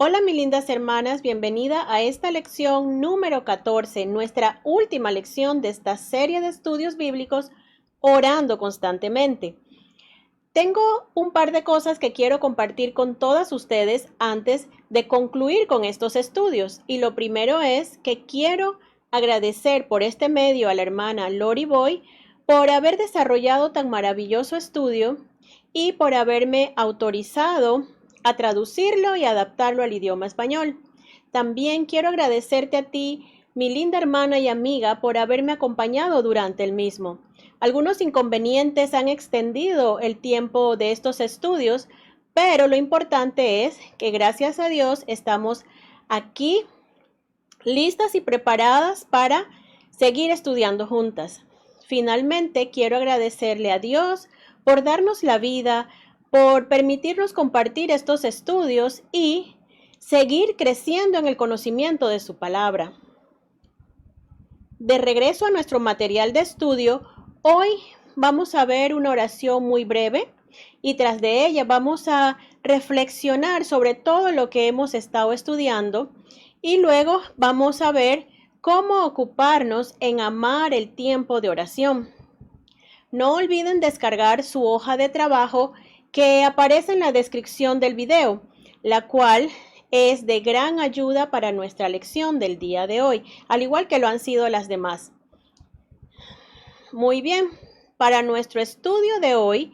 Hola, mis lindas hermanas, bienvenida a esta lección número 14, nuestra última lección de esta serie de estudios bíblicos, Orando Constantemente. Tengo un par de cosas que quiero compartir con todas ustedes antes de concluir con estos estudios. Y lo primero es que quiero agradecer por este medio a la hermana Lori Boy por haber desarrollado tan maravilloso estudio y por haberme autorizado a traducirlo y adaptarlo al idioma español. También quiero agradecerte a ti, mi linda hermana y amiga, por haberme acompañado durante el mismo. Algunos inconvenientes han extendido el tiempo de estos estudios, pero lo importante es que gracias a Dios estamos aquí listas y preparadas para seguir estudiando juntas. Finalmente, quiero agradecerle a Dios por darnos la vida, por permitirnos compartir estos estudios y seguir creciendo en el conocimiento de su palabra. De regreso a nuestro material de estudio, hoy vamos a ver una oración muy breve y tras de ella vamos a reflexionar sobre todo lo que hemos estado estudiando y luego vamos a ver cómo ocuparnos en amar el tiempo de oración. No olviden descargar su hoja de trabajo que aparece en la descripción del video, la cual es de gran ayuda para nuestra lección del día de hoy, al igual que lo han sido las demás. Muy bien, para nuestro estudio de hoy,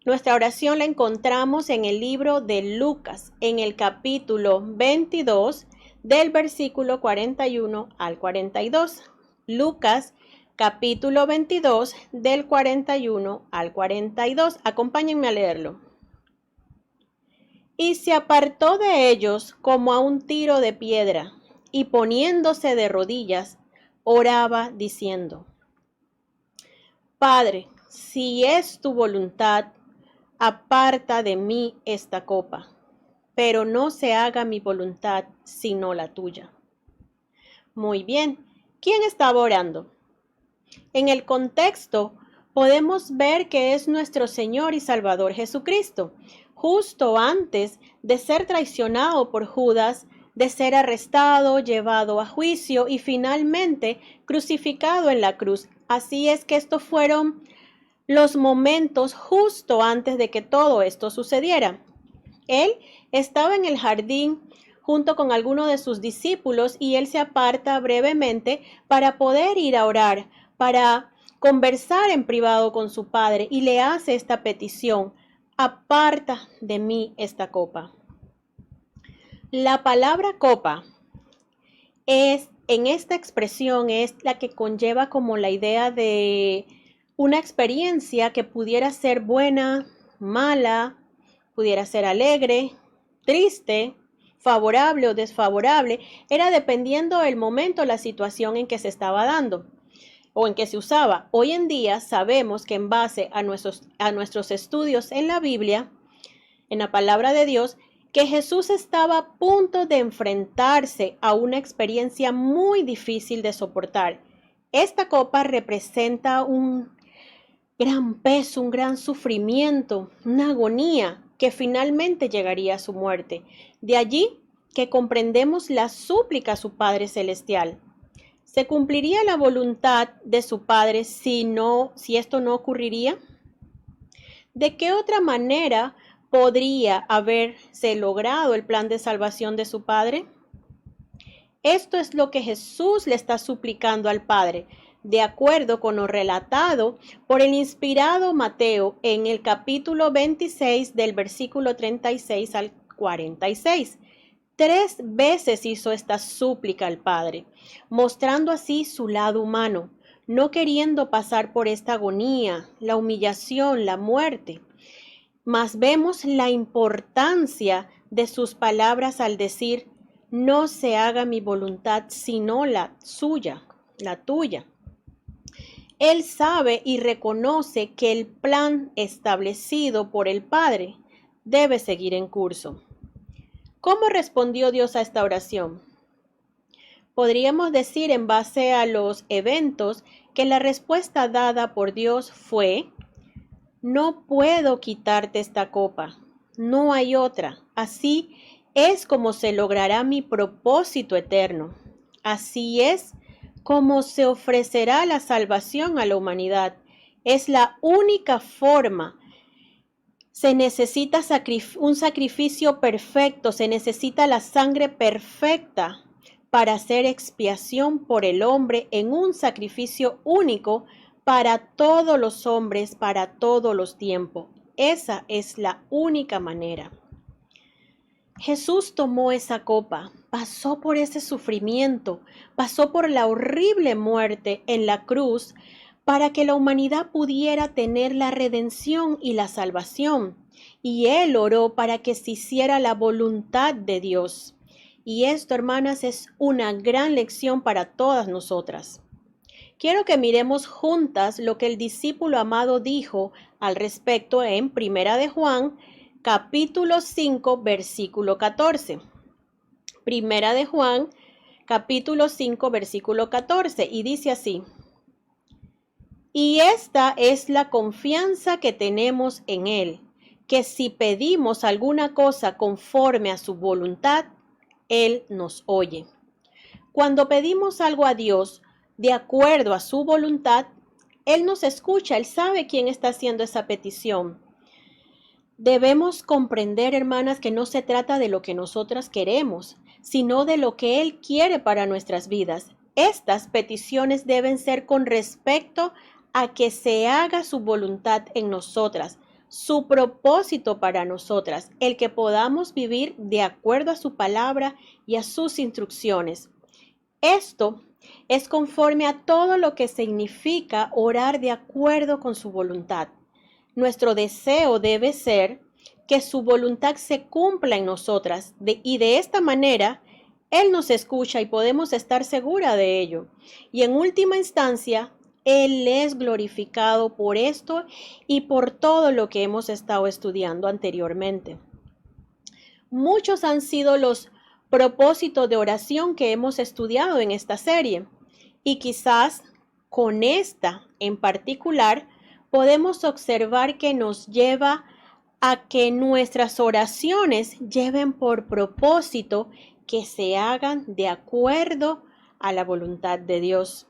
nuestra oración la encontramos en el libro de Lucas, en el capítulo 22, del versículo 41 al 42. Lucas, capítulo 22, del 41 al 42. Acompáñenme a leerlo. Y se apartó de ellos como a un tiro de piedra, y poniéndose de rodillas, oraba diciendo: Padre, si es tu voluntad, aparta de mí esta copa, pero no se haga mi voluntad sino la tuya. Muy bien, ¿quién estaba orando? En el contexto podemos ver que es nuestro Señor y Salvador Jesucristo, justo antes de ser traicionado por Judas, de ser arrestado, llevado a juicio y finalmente crucificado en la cruz. Así es que estos fueron los momentos justo antes de que todo esto sucediera. Él estaba en el jardín junto con algunos de sus discípulos y él se aparta brevemente para poder ir a orar, para conversar en privado con su padre y le hace esta petición: aparta de mí esta copa. La palabra copa en esta expresión es la que conlleva como la idea de una experiencia que pudiera ser buena, mala, pudiera ser alegre, triste, favorable o desfavorable, era dependiendo el momento, la situación en que se estaba dando o en que se usaba. Hoy en día sabemos que en base a nuestros estudios en la Biblia, en la palabra de Dios, que Jesús estaba a punto de enfrentarse a una experiencia muy difícil de soportar. Esta copa representa un gran peso, un gran sufrimiento, una agonía que finalmente llegaría a su muerte. De allí que comprendemos la súplica a su Padre Celestial. ¿Se cumpliría la voluntad de su Padre si esto no ocurriría? ¿De qué otra manera podría haberse logrado el plan de salvación de su Padre? Esto es lo que Jesús le está suplicando al Padre, de acuerdo con lo relatado por el inspirado Mateo en el capítulo 26 del versículo 36 al 46. 3 veces hizo esta súplica al Padre, mostrando así su lado humano, no queriendo pasar por esta agonía, la humillación, la muerte. Mas vemos la importancia de sus palabras al decir: no se haga mi voluntad sino la suya, la tuya. Él sabe y reconoce que el plan establecido por el Padre debe seguir en curso. ¿Cómo respondió Dios a esta oración? Podríamos decir, en base a los eventos, que la respuesta dada por Dios fue: no puedo quitarte esta copa, no hay otra. Así Es como se logrará mi propósito eterno. Así es como se ofrecerá la salvación a la humanidad. Es la única forma. Se necesita un sacrificio perfecto, se necesita la sangre perfecta para hacer expiación por el hombre en un sacrificio único para todos los hombres, para todos los tiempos. Esa es la única manera. Jesús tomó esa copa, pasó por ese sufrimiento, pasó por la horrible muerte en la cruz para que la humanidad pudiera tener la redención y la salvación. Y Él oró para que se hiciera la voluntad de Dios. Y esto, hermanas, es una gran lección para todas nosotras. Quiero que miremos juntas lo que el discípulo amado dijo al respecto en Primera de Juan, capítulo 5, versículo 14. Primera de Juan, capítulo 5, versículo 14, y dice así: y esta es la confianza que tenemos en Él, que si pedimos alguna cosa conforme a su voluntad, Él nos oye. Cuando pedimos algo a Dios de acuerdo a su voluntad, Él nos escucha, Él sabe quién está haciendo esa petición. Debemos comprender, hermanas, que no se trata de lo que nosotras queremos, sino de lo que Él quiere para nuestras vidas. Estas peticiones deben ser con respecto a que se haga su voluntad en nosotras, su propósito para nosotras, el que podamos vivir de acuerdo a su palabra y a sus instrucciones. Esto es conforme a todo lo que significa orar de acuerdo con su voluntad. Nuestro deseo debe ser que su voluntad se cumpla en nosotras y de esta manera Él nos escucha y podemos estar seguras de ello. Y en última instancia, Él es glorificado por esto y por todo lo que hemos estado estudiando anteriormente. Muchos han sido los propósitos de oración que hemos estudiado en esta serie y quizás con esta en particular podemos observar que nos lleva a que nuestras oraciones lleven por propósito que se hagan de acuerdo a la voluntad de Dios.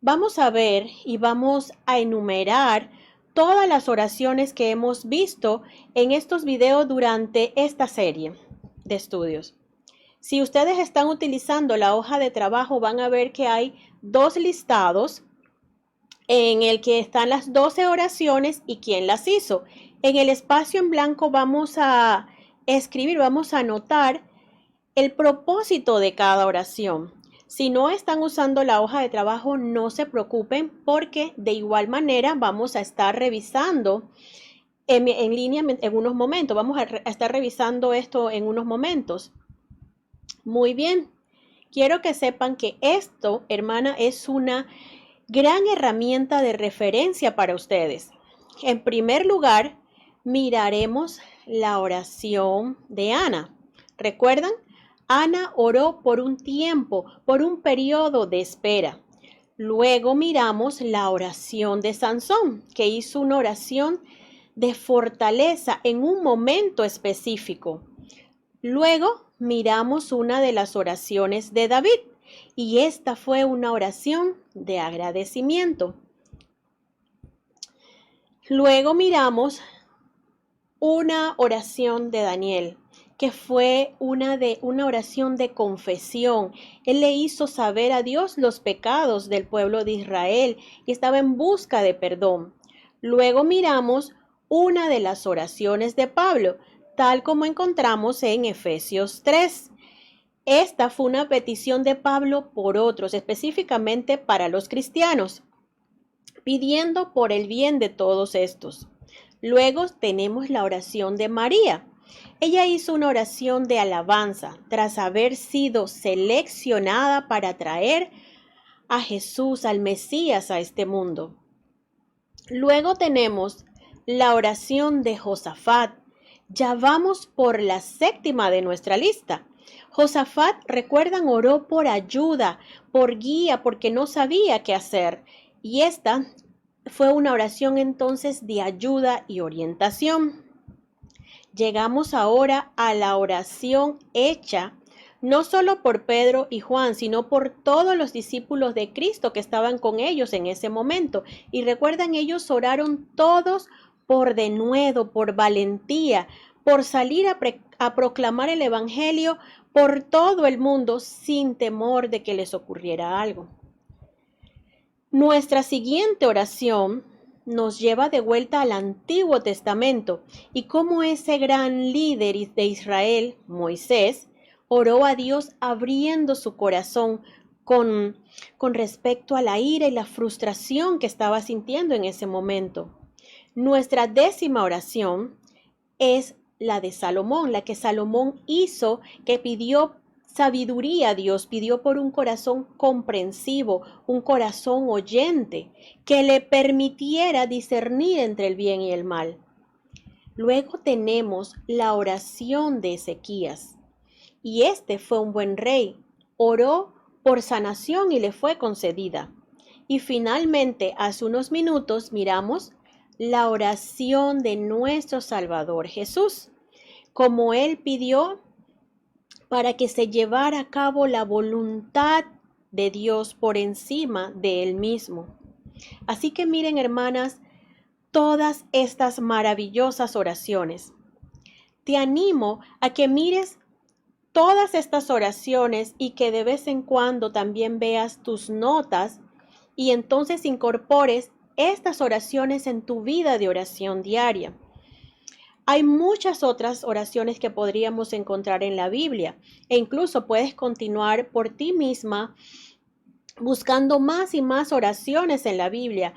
Vamos a ver y vamos a enumerar todas las oraciones que hemos visto en estos videos durante esta serie de estudios. Si ustedes están utilizando la hoja de trabajo, van a ver que hay dos listados en el que están las 12 oraciones y quién las hizo. En el espacio en blanco vamos a escribir, vamos a anotar el propósito de cada oración. Si no están usando la hoja de trabajo, no se preocupen porque de igual manera vamos a estar revisando en línea en unos momentos. Vamos a estar revisando esto en unos momentos. Muy bien. Quiero que sepan que esto, hermana, es una gran herramienta de referencia para ustedes. En primer lugar, miraremos la oración de Ana. ¿Recuerdan? Ana oró por un tiempo, por un periodo de espera. Luego miramos la oración de Sansón, que hizo una oración de fortaleza en un momento específico. Luego miramos una de las oraciones de David, y esta fue una oración de agradecimiento. Luego miramos una oración de Daniel, que fue una oración de confesión. Él le hizo saber a Dios los pecados del pueblo de Israel y estaba en busca de perdón. Luego miramos una de las oraciones de Pablo, tal como encontramos en Efesios 3. Esta fue una petición de Pablo por otros, específicamente para los cristianos, pidiendo por el bien de todos estos. Luego tenemos la oración de María. Ella hizo una oración de alabanza tras haber sido seleccionada para traer a Jesús, al Mesías, a este mundo. Luego tenemos la oración de Josafat. Ya vamos por la séptima de nuestra lista. Josafat, recuerdan, oró por ayuda, por guía, porque no sabía qué hacer. Y esta fue una oración entonces de ayuda y orientación. Llegamos ahora a la oración hecha no solo por Pedro y Juan, sino por todos los discípulos de Cristo que estaban con ellos en ese momento. Y recuerdan, ellos oraron todos por denuedo, por valentía, por salir a proclamar el Evangelio por todo el mundo sin temor de que les ocurriera algo. Nuestra siguiente oración nos lleva de vuelta al Antiguo Testamento y cómo ese gran líder de Israel, Moisés, oró a Dios abriendo su corazón con respecto a la ira y la frustración que estaba sintiendo en ese momento. Nuestra 10ª oración es la de Salomón, la que Salomón hizo, que pidió sabiduría a Dios, pidió por un corazón comprensivo, un corazón oyente, que le permitiera discernir entre el bien y el mal. Luego tenemos la oración de Ezequías, y este fue un buen rey, oró por sanación y le fue concedida. Y finalmente, hace unos minutos, miramos la oración de nuestro Salvador Jesús, como Él pidió para que se llevara a cabo la voluntad de Dios por encima de Él mismo. Así que miren, hermanas, todas estas maravillosas oraciones. Te animo a que mires todas estas oraciones y que de vez en cuando también veas tus notas y entonces incorpores estas oraciones en tu vida de oración diaria. Hay muchas otras oraciones que podríamos encontrar en la Biblia e incluso puedes continuar por ti misma buscando más y más oraciones en la Biblia,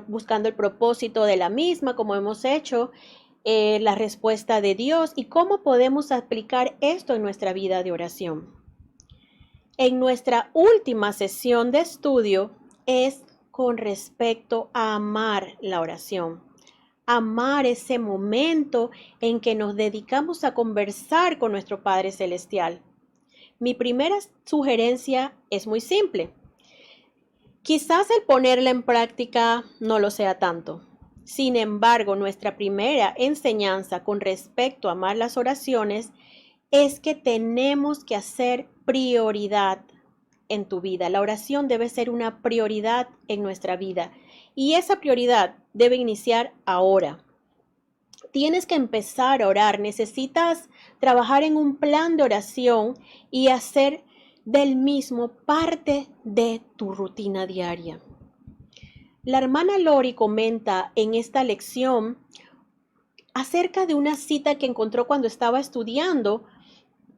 buscando el propósito de la misma, como hemos hecho, la respuesta de Dios y cómo podemos aplicar esto en nuestra vida de oración. En nuestra última sesión de estudio es con respecto a amar la oración. Amar ese momento en que nos dedicamos a conversar con nuestro Padre Celestial. Mi primera sugerencia es muy simple. Quizás el ponerla en práctica no lo sea tanto. Sin embargo, nuestra primera enseñanza con respecto a amar las oraciones es que tenemos que hacer prioridad en tu vida. La oración debe ser una prioridad en nuestra vida y esa prioridad debe iniciar ahora. Tienes que empezar a orar, necesitas trabajar en un plan de oración y hacer del mismo parte de tu rutina diaria. La hermana Lori comenta en esta lección acerca de una cita que encontró cuando estaba estudiando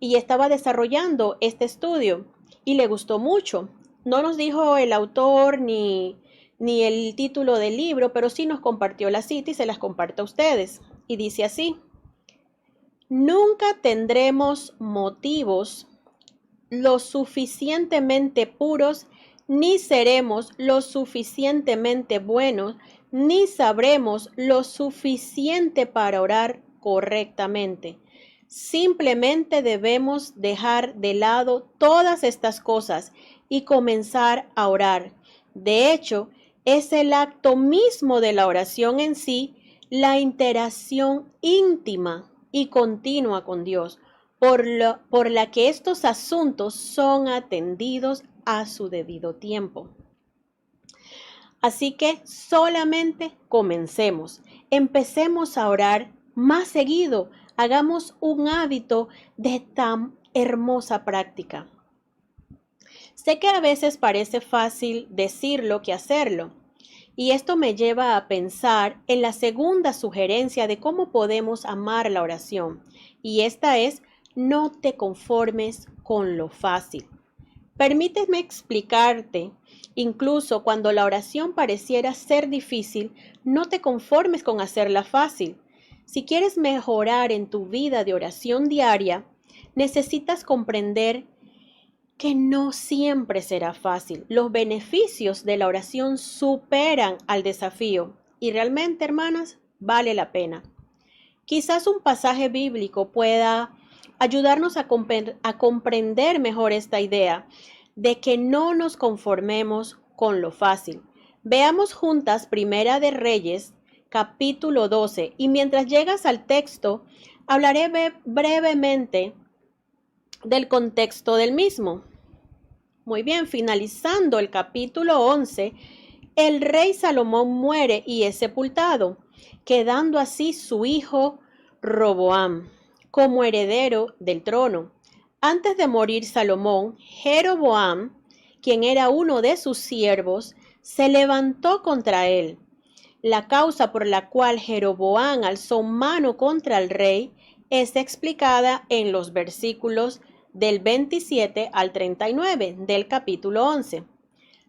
y estaba desarrollando este estudio y le gustó mucho. No nos dijo el autor ni el título del libro, pero sí nos compartió la cita y se las comparto a ustedes. Y dice así: nunca tendremos motivos lo suficientemente puros, ni seremos lo suficientemente buenos, ni sabremos lo suficiente para orar correctamente. Simplemente debemos dejar de lado todas estas cosas y comenzar a orar. De hecho, es el acto mismo de la oración en sí, la interacción íntima y continua con Dios, por la que estos asuntos son atendidos a su debido tiempo. Así que solamente comencemos, empecemos a orar más seguido, hagamos un hábito de tan hermosa práctica. Sé que a veces parece fácil decirlo que hacerlo, y esto me lleva a pensar en la segunda sugerencia de cómo podemos amar la oración, y esta es: no te conformes con lo fácil. Permíteme explicarte, incluso cuando la oración pareciera ser difícil, no te conformes con hacerla fácil. Si quieres mejorar en tu vida de oración diaria, necesitas comprender que no siempre será fácil. Los beneficios de la oración superan al desafío y realmente, hermanas, vale la pena. Quizás un pasaje bíblico pueda ayudarnos a comprender mejor esta idea de que no nos conformemos con lo fácil. Veamos juntas Primera de Reyes, capítulo 12, y mientras llegas al texto, Hablaré brevemente del contexto del mismo. Muy bien, finalizando el capítulo 11, el rey Salomón muere y es sepultado, quedando así su hijo Roboam como heredero del trono. Antes de morir Salomón, Jeroboam, quien era uno de sus siervos, se levantó contra él. La causa por la cual Jeroboam alzó mano contra el rey es explicada en los versículos del 27 al 39 del capítulo 11.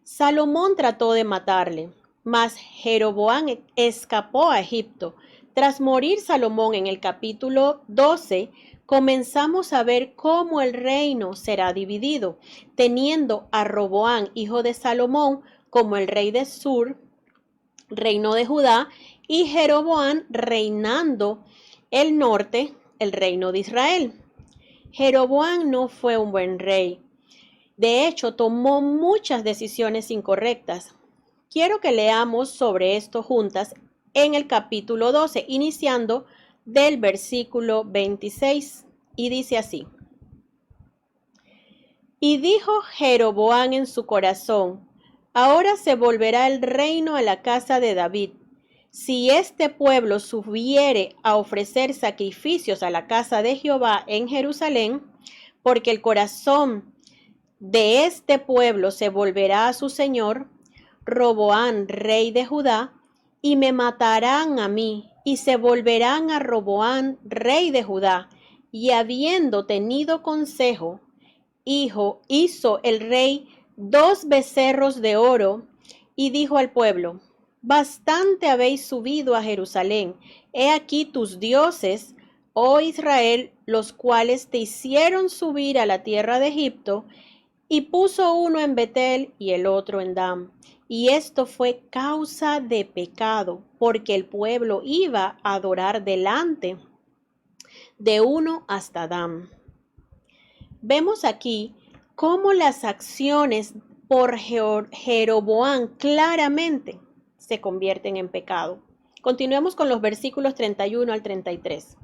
Salomón trató de matarle, mas Jeroboam escapó a Egipto. Tras morir Salomón en el capítulo 12, comenzamos a ver cómo el reino será dividido, teniendo a Roboam, hijo de Salomón, como el rey de Sur, reino de Judá, y Jeroboam reinando el norte, el reino de Israel. Jeroboam no fue un buen rey. De hecho, tomó muchas decisiones incorrectas. Quiero que leamos sobre esto juntas en el capítulo 12, iniciando del versículo 26, y dice así: Y dijo Jeroboam en su corazón: Ahora se volverá el reino a la casa de David. Si este pueblo subiere a ofrecer sacrificios a la casa de Jehová en Jerusalén, porque el corazón de este pueblo se volverá a su señor, Roboam, rey de Judá, y me matarán a mí, y se volverán a Roboam, rey de Judá. Y habiendo tenido consejo, hizo el rey 2 becerros de oro, y dijo al pueblo: Bastante habéis subido a Jerusalén. He aquí tus dioses, oh Israel, los cuales te hicieron subir a la tierra de Egipto, y puso uno en Betel y el otro en Dan. Y esto fue causa de pecado, porque el pueblo iba a adorar delante de uno hasta Dan. Vemos aquí cómo las acciones por Jeroboam claramente se convierten en pecado. Continuemos con los versículos 31 al 33.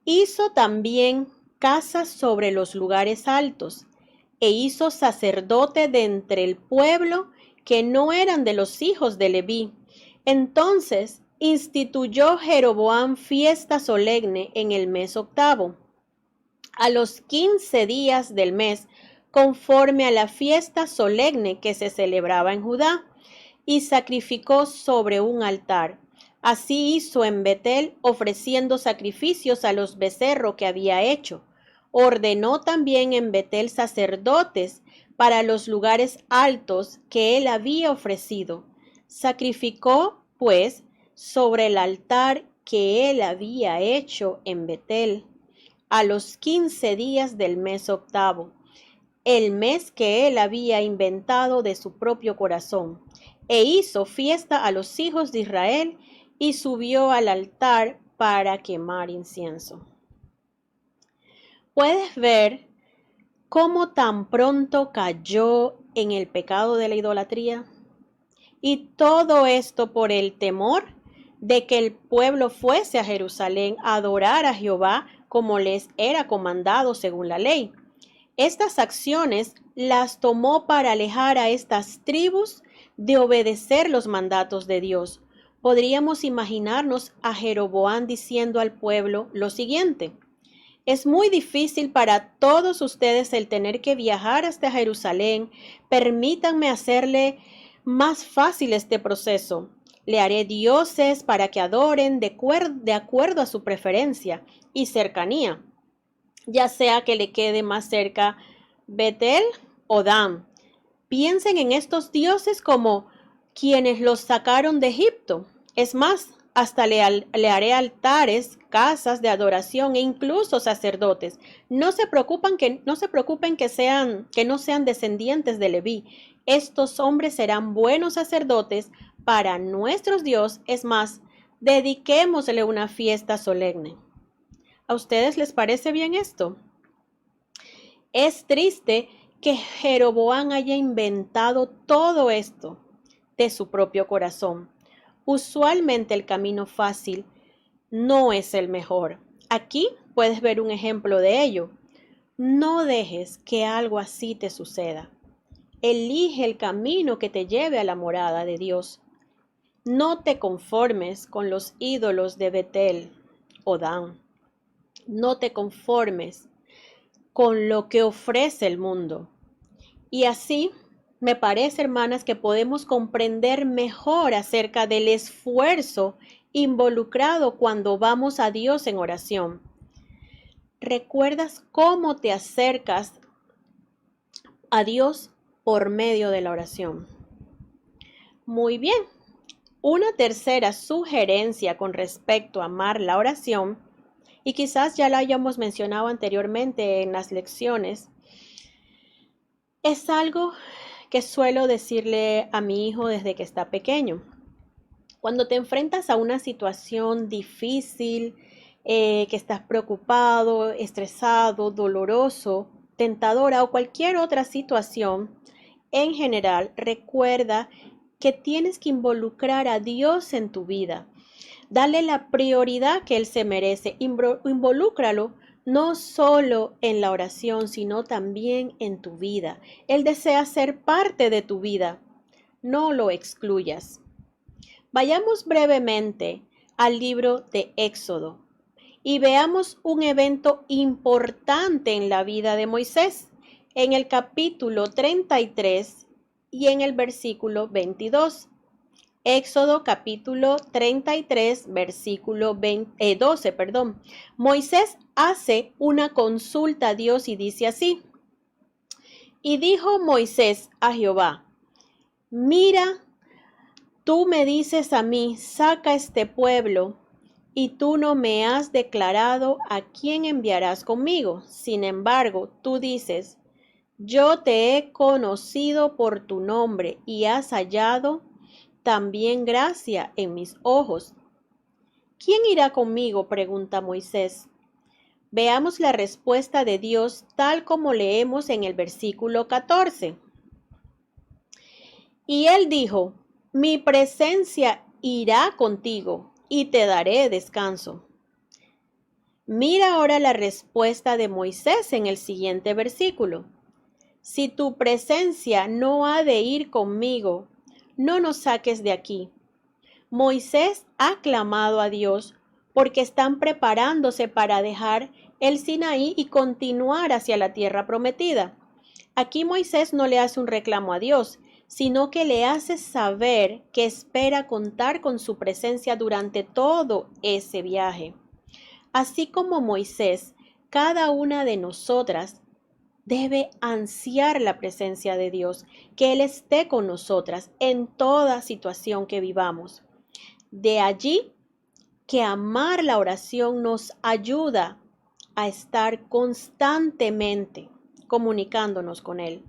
Hizo también casas sobre los lugares altos, e hizo sacerdote de entre el pueblo que no eran de los hijos de Leví. Entonces instituyó Jeroboam fiesta solemne en el mes octavo, a los 15 días del mes, conforme a la fiesta solemne que se celebraba en Judá, y sacrificó sobre un altar. Así hizo en Betel, ofreciendo sacrificios a los becerros que había hecho. Ordenó también en Betel sacerdotes para los lugares altos que él había ofrecido. Sacrificó, pues, sobre el altar que él había hecho en Betel, a los 15 días del mes octavo, el mes que él había inventado de su propio corazón, e hizo fiesta a los hijos de Israel, y subió al altar para quemar incienso. Puedes ver cómo tan pronto cayó en el pecado de la idolatría. Y todo esto por el temor de que el pueblo fuese a Jerusalén a adorar a Jehová como les era comandado según la ley. Estas acciones las tomó para alejar a estas tribus de obedecer los mandatos de Dios. Podríamos imaginarnos a Jeroboam diciendo al pueblo lo siguiente: es muy difícil para todos ustedes el tener que viajar hasta Jerusalén. Permítanme hacerle más fácil este proceso. Le haré dioses para que adoren de acuerdo a su preferencia y cercanía, ya sea que le quede más cerca Betel o Dan. Piensen en estos dioses como quienes los sacaron de Egipto. Es más, hasta le haré altares, casas de adoración e incluso sacerdotes. No se preocupen que no sean descendientes de Leví. Estos hombres serán buenos sacerdotes para nuestros Dios. Es más, dediquémosle una fiesta solemne. ¿A ustedes les parece bien esto? Es triste que Jeroboam haya inventado todo esto de su propio corazón. Usualmente el camino fácil no es el mejor. Aquí puedes ver un ejemplo de ello. No dejes que algo así te suceda. Elige el camino que te lleve a la morada de Dios. No te conformes con los ídolos de Betel o Dan. No te conformes con lo que ofrece el mundo. Y así me parece, hermanas, que podemos comprender mejor acerca del esfuerzo involucrado cuando vamos a Dios en oración. ¿Recuerdas cómo te acercas a Dios por medio de la oración? Muy bien. Una tercera sugerencia con respecto a amar la oración, y quizás ya la hayamos mencionado anteriormente en las lecciones, es algo que suelo decirle a mi hijo desde que está pequeño. Cuando te enfrentas a una situación difícil, que estás preocupado, estresado, doloroso, tentadora o cualquier otra situación, en general, recuerda que tienes que involucrar a Dios en tu vida. Dale la prioridad que Él se merece. Involúcralo no solo en la oración, sino también en tu vida. Él desea ser parte de tu vida. No lo excluyas. Vayamos brevemente al libro de Éxodo y veamos un evento importante en la vida de Moisés, en el capítulo 33 y en el versículo 22. Éxodo capítulo 33, versículo 12. Moisés hace una consulta a Dios y dice así: y dijo Moisés a Jehová, mira, tú me dices a mí, saca este pueblo, y tú no me has declarado a quién enviarás conmigo. Sin embargo, tú dices, yo te he conocido por tu nombre y has hallado también gracia en mis ojos. ¿Quién irá conmigo?, pregunta Moisés. Veamos la respuesta de Dios tal como leemos en el versículo 14. Y él dijo, mi presencia irá contigo y te daré descanso. Mira ahora la respuesta de Moisés en el siguiente versículo. Si tu presencia no ha de ir conmigo, no nos saques de aquí. Moisés ha clamado a Dios porque están preparándose para dejar el Sinaí y continuar hacia la tierra prometida. Aquí Moisés no le hace un reclamo a Dios, sino que le hace saber que espera contar con su presencia durante todo ese viaje. Así como Moisés, cada una de nosotras debe ansiar la presencia de Dios, que Él esté con nosotras en toda situación que vivamos. De allí que amar la oración nos ayuda a estar constantemente comunicándonos con Él.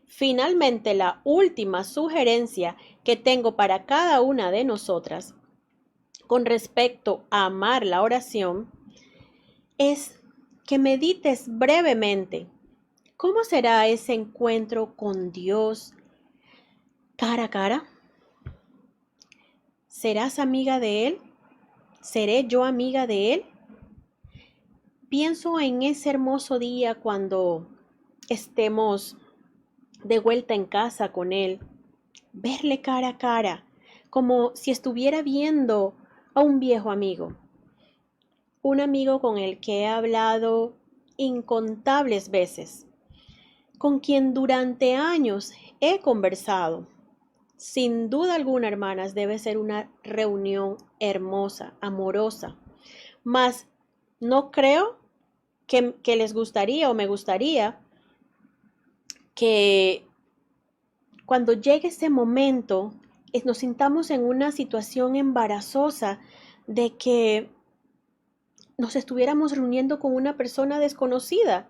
Finalmente, la última sugerencia que tengo para cada una de nosotras con respecto a amar la oración es que medites brevemente cómo será ese encuentro con Dios cara a cara. ¿Serás amiga de Él? ¿Seré yo amiga de Él? Pienso en ese hermoso día cuando estemos de vuelta en casa con Él, verle cara a cara, como si estuviera viendo a un viejo amigo, un amigo con el que he hablado incontables veces, con quien durante años he conversado. Sin duda alguna, hermanas, debe ser una reunión hermosa, amorosa, mas no creo que les gustaría o me gustaría que cuando llegue ese momento nos sintamos en una situación embarazosa de que nos estuviéramos reuniendo con una persona desconocida,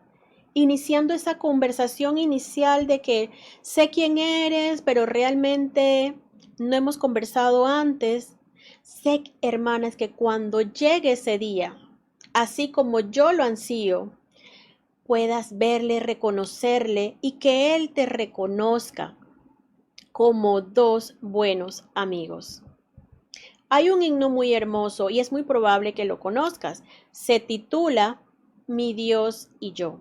iniciando esa conversación inicial de que sé quién eres, pero realmente no hemos conversado antes. Sé, hermanas, que cuando llegue ese día, así como yo lo ansío, puedas verle, reconocerle y que Él te reconozca como dos buenos amigos. Hay un himno muy hermoso y es muy probable que lo conozcas. Se titula Mi Dios y yo.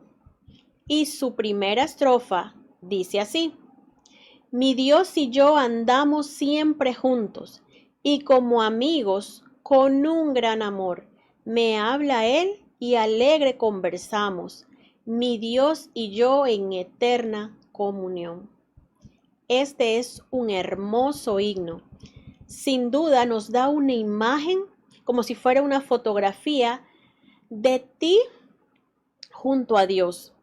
Y su primera estrofa dice así: mi Dios y yo andamos siempre juntos y como amigos con un gran amor. Me habla Él y alegre conversamos, mi Dios y yo en eterna comunión. Este es un hermoso himno. Sin duda nos da una imagen como si fuera una fotografía de ti junto a Dios.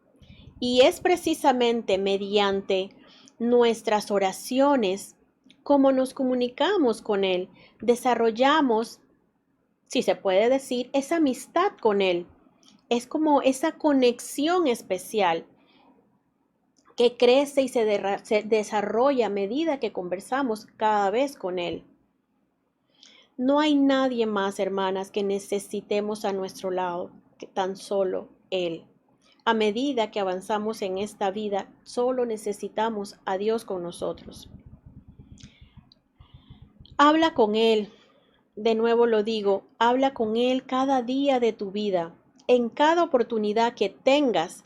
Y es precisamente mediante nuestras oraciones como nos comunicamos con Él, desarrollamos, si se puede decir, esa amistad con Él. Es como esa conexión especial que crece y se desarrolla a medida que conversamos cada vez con Él. No hay nadie más, hermanas, que necesitemos a nuestro lado, que tan solo Él. A medida que avanzamos en esta vida, solo necesitamos a Dios con nosotros. Habla con Él, de nuevo lo digo, habla con Él cada día de tu vida. En cada oportunidad que tengas,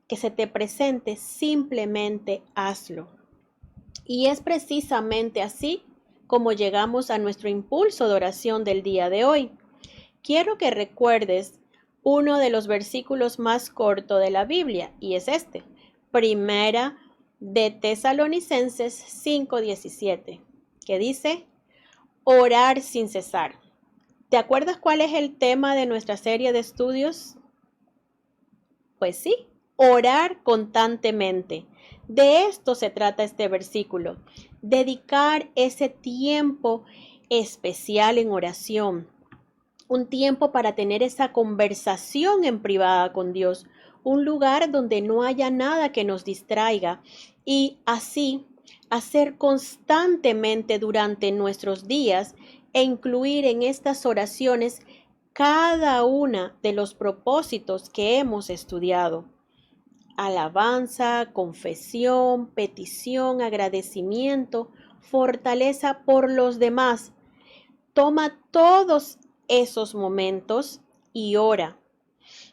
que se te presente, simplemente hazlo. Y es precisamente así como llegamos a nuestro impulso de oración del día de hoy. Quiero que recuerdes uno de los versículos más cortos de la Biblia, y es este, Primera de Tesalonicenses 5:17, que dice, orar sin cesar. ¿Te acuerdas cuál es el tema de nuestra serie de estudios? Pues sí, orar constantemente. De esto se trata este versículo, dedicar ese tiempo especial en oración, un tiempo para tener esa conversación en privada con Dios, un lugar donde no haya nada que nos distraiga y así hacer constantemente durante nuestros días e incluir en estas oraciones cada una de los propósitos que hemos estudiado. Alabanza, confesión, petición, agradecimiento, fortaleza por los demás. Toma todos esos momentos y ora,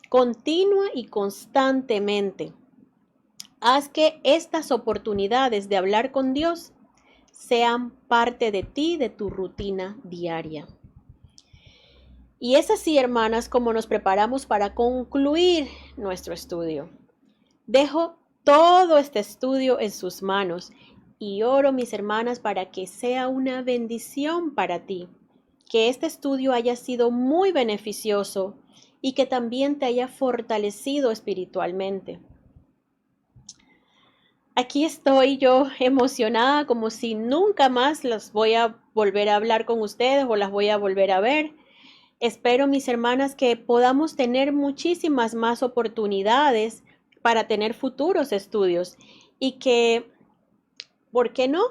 continua y constantemente. Haz que estas oportunidades de hablar con Dios sean parte de ti, de tu rutina diaria. Y es así, hermanas, como nos preparamos para concluir nuestro estudio. Dejo todo este estudio en sus manos y oro, mis hermanas, para que sea una bendición para ti, que este estudio haya sido muy beneficioso y que también te haya fortalecido espiritualmente. Aquí estoy yo emocionada como si nunca más las voy a volver a hablar con ustedes o las voy a volver a ver. Espero, mis hermanas, que podamos tener muchísimas más oportunidades para tener futuros estudios y que, ¿por qué no?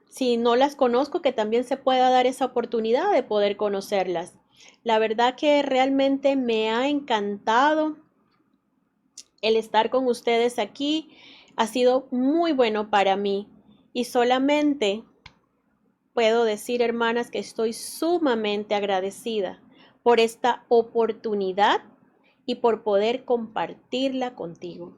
Si no las conozco, que también se pueda dar esa oportunidad de poder conocerlas. La verdad que realmente me ha encantado el estar con ustedes aquí. Ha sido muy bueno para mí y solamente puedo decir, hermanas, que estoy sumamente agradecida por esta oportunidad y por poder compartirla contigo.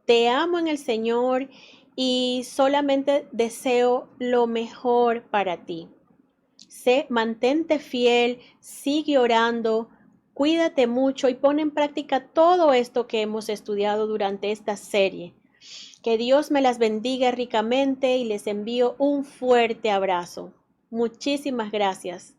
Te amo en el Señor y solamente deseo lo mejor para ti. Mantente fiel, sigue orando, cuídate mucho y pon en práctica todo esto que hemos estudiado durante esta serie. Que Dios me las bendiga ricamente y les envío un fuerte abrazo. Muchísimas gracias.